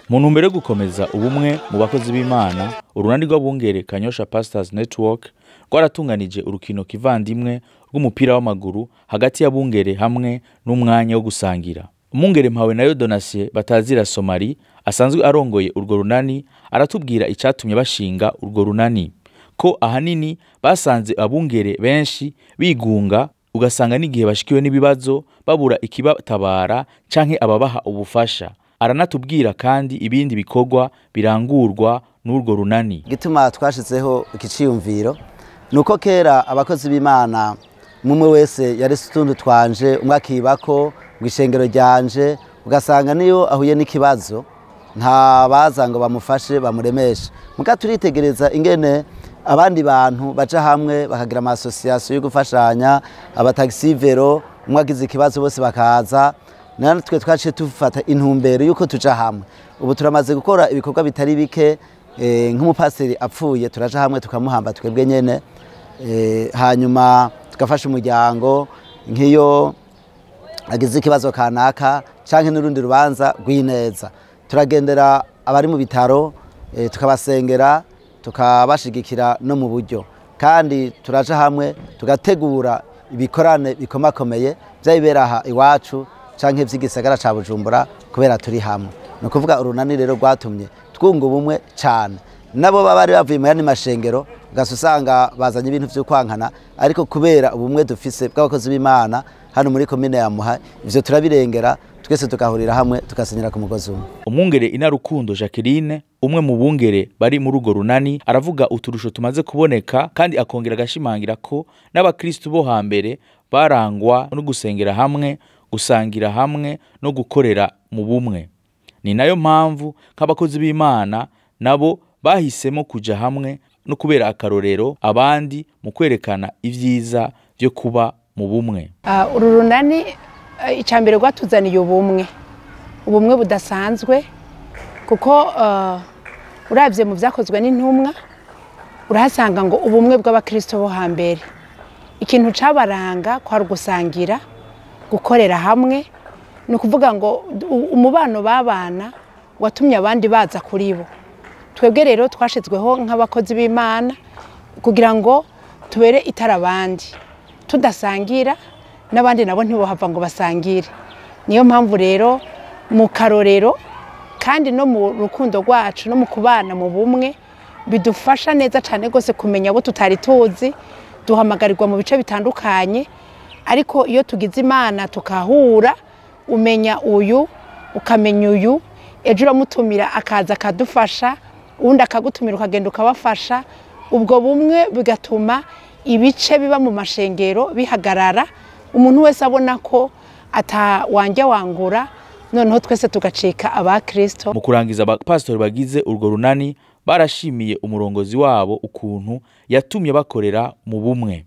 Mu ntumbero yo gukomeza ubumwe mu bakozi b'Imana, urunani rw'abungere Kanyosha Pastors Network rwaratunganije urukino kivandimwe rw'umupira w'amaguru hagati y'abungere hamwe n'umwanya wo gusangira. Umwungere Mpawenayo Donatien Batazira Somari asanzwe arongoye urwo runani aratubwira icatumye bashinga urwo runani, ko ahanini basanze abungere benshi bigunga, ugasanga n'igihe bashikiwe n'ibibazo babura ikibatabara canke ababaha ubufasha. Aranatubwira kandi ibindi bikorwa birangurwa n'urwo runani. Gituma twashizeho ikiciyumviro nuko kera abakozi b'Imana mumwe wese yari utuntu twanje, umwe akibako ngishengero ryanje, ugasanga niyo ahuye n'ikibazo nta baza ngo bamufashe bamuremeshe. Muga turitegereza ingene abandi bantu baja hamwe bakagira ama association yo gufashanya, abataxi vero, umwe agize ikibazo bose bakaza. Natwe twaciye tufata intumbero yuko tuja hamwe. Ubu turamaze gukora ibikorwa bitari bike, nk'umupaseri apfuye turaja hamwe tukamuhamba twebwe nyene, hanyuma tukafasha umuryango nk'iyo agize ikibazo kanaka canke n'urundi rubanza rw'ineza. Turagendera abari mu bitaro, tukabasengera, tukabashigikira no mu buryo. Kandi turaja hamwe tugategura ibikorane bikomakomeye by'ibera aha iwacu canke vy'igisagara ca Bujumbura kubera turi hamwe. No kuvuga urunani rero rwatumye twunga ubumwe cyane. Nabo babari bavuye mu yandi mashengero ugasanga bazanye ibintu vyo kwankana, ariko kubera ubumwe dufise bw'abakozi b'Imana hano muri komine ya Muha, ivyo turabirengera twese tukahurira hamwe tukasenyera ku mugozi umwe. Umwungere Inarukundo Jacqueline, umwe mu bungere bari muri urwo runani, aravuga uturusho tumaze kuboneka kandi akongera agashimangira ko n'abakristo bo hambere barangwa no gusengera hamwe, gusangira hamwe no gukorera mu bumwe. Ni nayo mpamvu nk'abakozi b'Imana nabo bahisemo kuja hamwe no kubera akarorero abandi mu kwerekana ivyiza byo kuba mu bumwe. Uru runani icambere rwatuzaniye ubumwe budasanzwe, kuko uravye mu vyakozwe n'intumwa urahasanga ngo ubumwe bw'abakristo bo hambere ikintu cabaranga kwari gusangira, gukorera hamwe. Ni ukuvuga ngo umubano babana watumye abandi baza kuri bo. Twebwe rero twashizweho nk'abakozi b'Imana kugira ngo tubere itarabandi, tudasangira n'abandi nabo ntibohava ngo basangire. Niyo mpamvu rero mu karorero kandi no mu rukundo rwacu no mu kubana mu bumwe bidufasha neza cyane gose kumenya abo tutari tuzi, duhamagarirwa mu bice bitandukanye, ariko iyo tugize Imana tukahura, umenya uyu ukamenya uyu, ejo uramutumira akaza akadufasha, undi akagutumira ukagenda ukabafasha. Ubwo bumwe bigatuma ibice biba mu mashengero bihagarara, umuntu wese abona ko atawanja wangura, noneho twese tugacika abakristo. Mu kurangiza abapastori bagize urwo runani barashimiye umurongozi wabo ukuntu yatumye bakorera mu bumwe.